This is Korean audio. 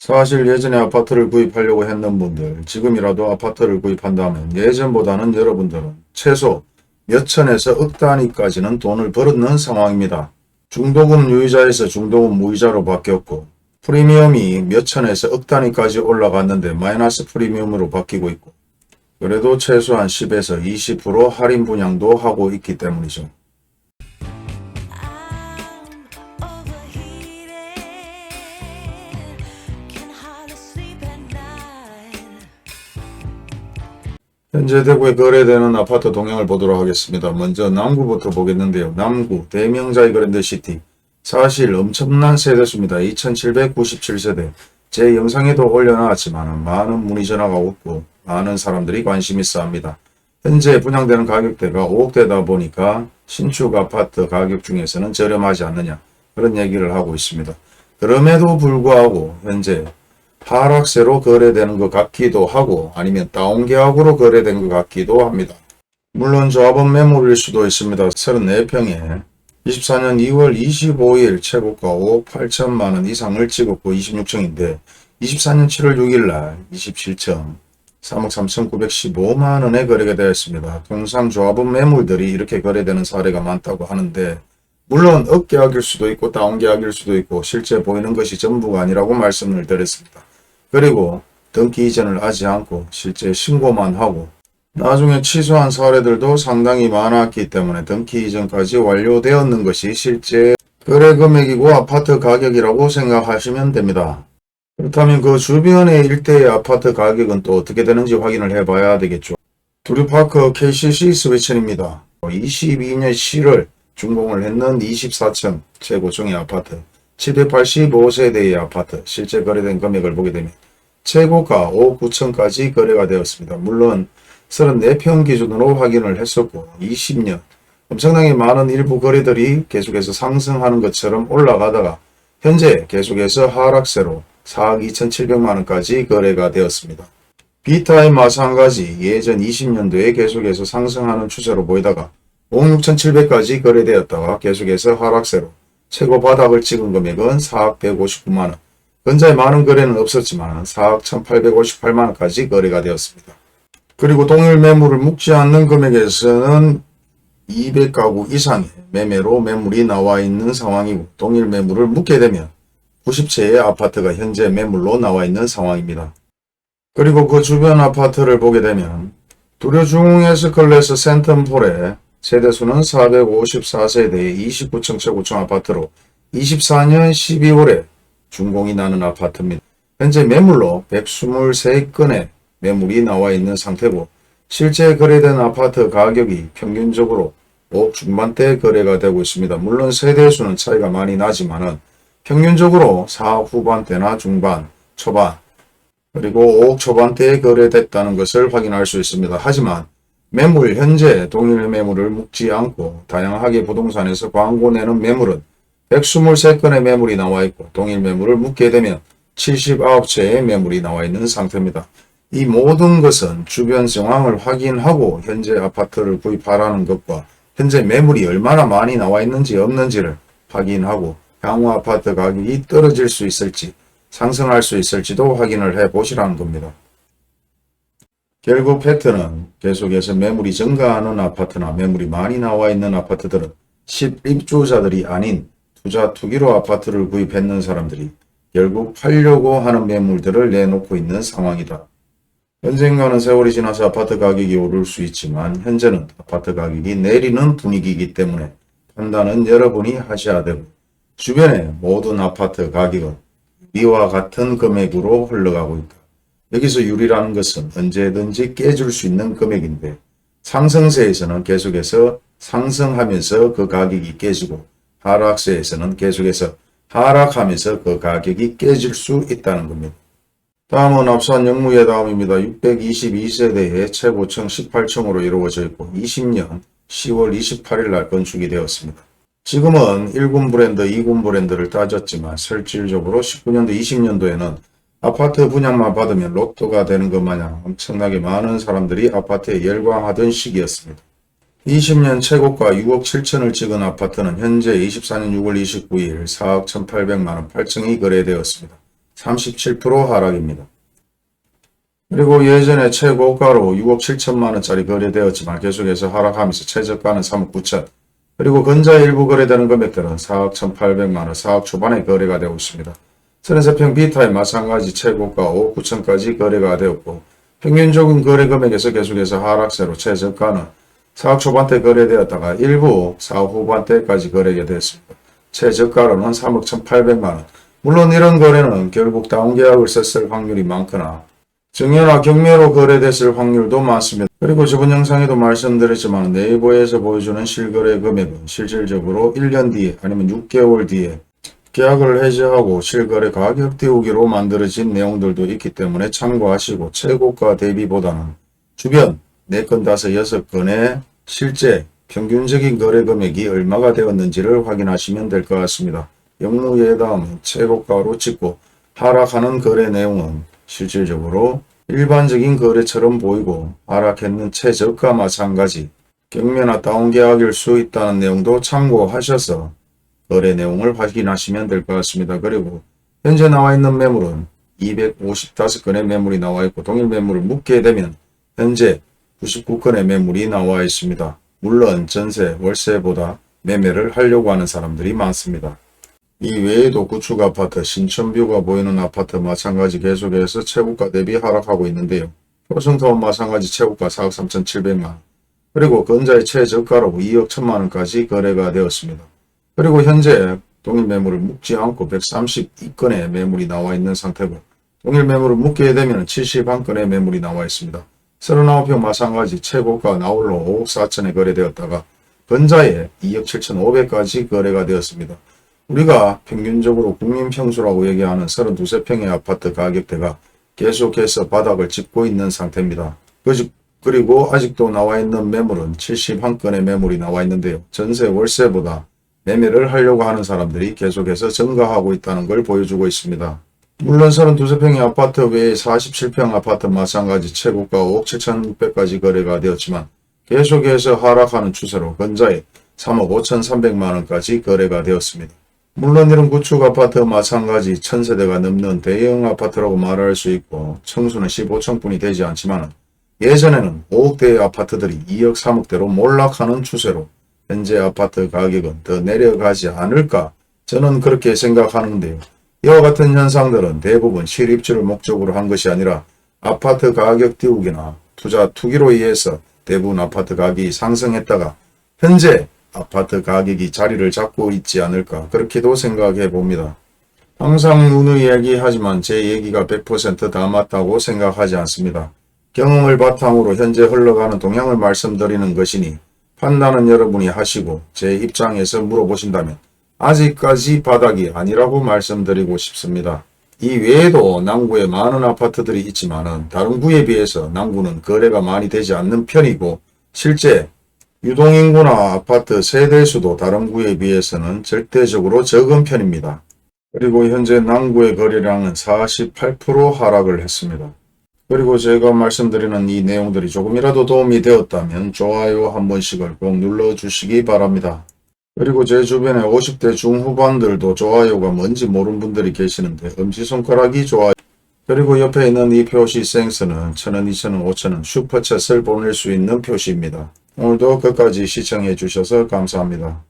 사실 예전에 아파트를 구입하려고 했는 분들, 지금이라도 아파트를 구입한다면 예전보다는 여러분들은 최소 몇 천에서 억 단위까지는 돈을 벌었는 상황입니다. 중도금 유의자에서 중도금 무이자로 바뀌었고, 프리미엄이 몇 천에서 억 단위까지 올라갔는데 마이너스 프리미엄으로 바뀌고 있고, 그래도 최소한 10에서 20% 할인 분양도 하고 있기 때문이죠. 현재 대구에 거래되는 아파트 동향을 보도록 하겠습니다. 먼저 남구부터 보겠는데요. 남구 대명자이 그랜드시티 사실 엄청난 세대수입니다. 2797세대. 제 영상에도 올려놨지만 많은 문의 전화가 오고 많은 사람들이 관심 있어 합니다. 현재 분양되는 가격대가 5억대다 보니까 신축 아파트 가격 중에서는 저렴하지 않느냐 그런 얘기를 하고 있습니다. 그럼에도 불구하고 현재 하락세로 거래되는 것 같기도 하고 아니면 다운계약으로 거래된 것 같기도 합니다. 물론 조합원 매물일 수도 있습니다. 34평에 24년 2월 25일 최고가 5억 8천만원 이상을 찍었고 26층인데 24년 7월 6일날 27층 3억 3,915만원에 거래가 되었습니다. 통상 조합원 매물들이 이렇게 거래되는 사례가 많다고 하는데 물론 업계약일 수도 있고 다운계약일 수도 있고 실제 보이는 것이 전부가 아니라고 말씀을 드렸습니다. 그리고 등기 이전을 하지 않고 실제 신고만 하고 나중에 취소한 사례들도 상당히 많았기 때문에 등기 이전까지 완료되었는 것이 실제 거래 금액이고 아파트 가격이라고 생각하시면 됩니다. 그렇다면 그 주변의 일대의 아파트 가격은 또 어떻게 되는지 확인을 해봐야 되겠죠. 두류파크 KCC 스웨천입니다. 22년 7월 준공을 했는 24층 최고층의 아파트 785세대의 아파트 실제 거래된 금액을 보게 되면 최고가 5억 9천까지 거래가 되었습니다. 물론 34평 기준으로 확인을 했었고 20년 엄청나게 많은 일부 거래들이 계속해서 상승하는 것처럼 올라가다가 현재 계속해서 하락세로 4억 2,700만원까지 거래가 되었습니다. 비타임 마찬가지 예전 20년도에 계속해서 상승하는 추세로 보이다가 5억 6,700까지 거래되었다가 계속해서 하락세로 최고 바닥을 찍은 금액은 4억 159만원. 근자에 많은 거래는 없었지만 4억 1,858만원까지 거래가 되었습니다. 그리고 동일 매물을 묶지 않는 금액에서는 200가구 이상의 매매로 매물이 나와 있는 상황이고 동일 매물을 묶게 되면 90채의 아파트가 현재 매물로 나와 있는 상황입니다. 그리고 그 주변 아파트를 보게 되면 두려중 에스컬레스 센텀폴의 세대수는 454세대의 29층 최고층 아파트로 24년 12월에 준공이 나는 아파트입니다. 현재 매물로 123건의 매물이 나와 있는 상태고 실제 거래된 아파트 가격이 평균적으로 5억 중반대 거래가 되고 있습니다. 물론 세대수는 차이가 많이 나지만 평균적으로 4억 후반대나 중반, 초반 그리고 5억 초반대에 거래됐다는 것을 확인할 수 있습니다. 하지만 매물 현재 동일 매물을 묶지 않고 다양하게 부동산에서 광고 내는 매물은 123건의 매물이 나와 있고 동일 매물을 묶게 되면 79채의 매물이 나와 있는 상태입니다. 이 모든 것은 주변 상황을 확인하고 현재 아파트를 구입하라는 것과 현재 매물이 얼마나 많이 나와 있는지 없는지를 확인하고 향후 아파트 가격이 떨어질 수 있을지 상승할 수 있을지도 확인을 해 보시라는 겁니다. 결국 팩트는 계속해서 매물이 증가하는 아파트나 매물이 많이 나와 있는 아파트들은 실입주자들이 아닌 투자 투기로 아파트를 구입했는 사람들이 결국 팔려고 하는 매물들을 내놓고 있는 상황이다. 언젠가는 세월이 지나서 아파트 가격이 오를 수 있지만 현재는 아파트 가격이 내리는 분위기이기 때문에 판단은 여러분이 하셔야 되고 주변의 모든 아파트 가격은 이와 같은 금액으로 흘러가고 있다. 여기서 유리라는 것은 언제든지 깨질 수 있는 금액인데 상승세에서는 계속해서 상승하면서 그 가격이 깨지고 하락세에서는 계속해서 하락하면서 그 가격이 깨질 수 있다는 겁니다. 다음은 앞선 영무의 다음입니다. 622세대의 최고층 18층으로 이루어져 있고 20년 10월 28일 날 건축이 되었습니다. 지금은 1군 브랜드, 2군 브랜드를 따졌지만 실질적으로 19년도, 20년도에는 아파트 분양만 받으면 로또가 되는 것 마냥 엄청나게 많은 사람들이 아파트에 열광하던 시기였습니다. 20년 최고가 6억 7천을 찍은 아파트는 현재 24년 6월 29일 4억 1,800만원 8층이 거래되었습니다. 37% 하락입니다. 그리고 예전에 최고가로 6억 7천만 원짜리 거래되었지만 계속해서 하락하면서 최저가는 3억 9천, 그리고 근자에 일부 거래되는 금액들은 4억 1,800만 원, 4억 초반에 거래가 되고 있습니다. 33평 B타입 마찬가지 최고가 5억 9천까지 거래가 되었고, 평균적인 거래 금액에서 계속해서 하락세로 최저가는 4억 초반대 거래되었다가 일부 4억 후반대까지 거래가 되었습니다. 최저가로는 3억 1,800만 원. 물론 이런 거래는 결국 다운계약을 썼을 확률이 많거나 정려나 경매로 거래됐을 확률도 많습니다. 그리고 저번 영상에도 말씀드렸지만 네이버에서 보여주는 실거래 금액은 실질적으로 1년 뒤에 아니면 6개월 뒤에 계약을 해지하고 실거래 가격 띄우기로 만들어진 내용들도 있기 때문에 참고하시고 최고가 대비보다는 주변 4건, 5, 6건의 실제 평균적인 거래 금액이 얼마가 되었는지를 확인하시면 될 것 같습니다. 영무의 다음은 최고가로 찍고 하락하는 거래 내용은 실질적으로 일반적인 거래처럼 보이고 하락했는 최저가 마찬가지 경매나 다운계약일 수 있다는 내용도 참고하셔서 거래 내용을 확인하시면 될 것 같습니다. 그리고 현재 나와 있는 매물은 255건의 매물이 나와 있고 동일 매물을 묶게 되면 현재 99건의 매물이 나와 있습니다. 물론 전세, 월세보다 매매를 하려고 하는 사람들이 많습니다. 이 외에도 구축 아파트, 신천뷰가 보이는 아파트 마찬가지 계속해서 최고가 대비 하락하고 있는데요. 효성타운 마찬가지 최고가 4억 3,700만 원, 그리고 근자의 최저가로 2억 1천만 원까지 거래가 되었습니다. 그리고 현재 동일 매물을 묶지 않고 132건의 매물이 나와 있는 상태고 동일 매물을 묶게 되면 71건의 매물이 나와 있습니다. 39평 마찬가지 최고가 나홀로 5억 4천에 거래되었다가 근자에 2억 7,500까지 거래가 되었습니다. 우리가 평균적으로 국민평수라고 얘기하는 32세평의 아파트 가격대가 계속해서 바닥을 짚고 있는 상태입니다. 그리고 아직도 나와 있는 매물은 71건의 매물이 나와 있는데요. 전세, 월세보다 매매를 하려고 하는 사람들이 계속해서 증가하고 있다는 걸 보여주고 있습니다. 물론 32세평의 아파트 외에 47평 아파트 마찬가지 최고가 5억 7,600까지 거래가 되었지만 계속해서 하락하는 추세로 근자에 3억 5,300만 원까지 거래가 되었습니다. 물론 이런 구축 아파트 마찬가지 1000세대가 넘는 대형 아파트라고 말할 수 있고 청수는 15층뿐이 되지 않지만 예전에는 5억대의 아파트들이 2억 3억대로 몰락하는 추세로 현재 아파트 가격은 더 내려가지 않을까 저는 그렇게 생각하는데요. 이와 같은 현상들은 대부분 실입주를 목적으로 한 것이 아니라 아파트 가격 띄우기나 투기로 의해서 대부분 아파트 가격이 상승했다가 현재 아파트 가격이 자리를 잡고 있지 않을까 그렇게도 생각해 봅니다. 항상 누누이 얘기하지만 제 얘기가 100% 맞다고 생각하지 않습니다. 경험을 바탕으로 현재 흘러가는 동향을 말씀드리는 것이니 판단은 여러분이 하시고 제 입장에서 물어보신다면 아직까지 바닥이 아니라고 말씀드리고 싶습니다. 이 외에도 남구에 많은 아파트들이 있지만 다른 구에 비해서 남구는 거래가 많이 되지 않는 편이고 실제 유동인구나 아파트 세대수도 다른 구에 비해서는 절대적으로 적은 편입니다. 그리고 현재 남구의 거래량은 48% 하락을 했습니다. 그리고 제가 말씀드리는 이 내용들이 조금이라도 도움이 되었다면 좋아요 한 번씩을 꼭 눌러주시기 바랍니다. 그리고 제 주변에 50대 중후반들도 좋아요가 뭔지 모르는 분들이 계시는데 엄지손가락이 좋아요. 그리고 옆에 있는 이 표시 생스는 1,000원, 2,000원, 5,000원 슈퍼챗을 보낼 수 있는 표시입니다. 오늘도 끝까지 시청해 주셔서 감사합니다.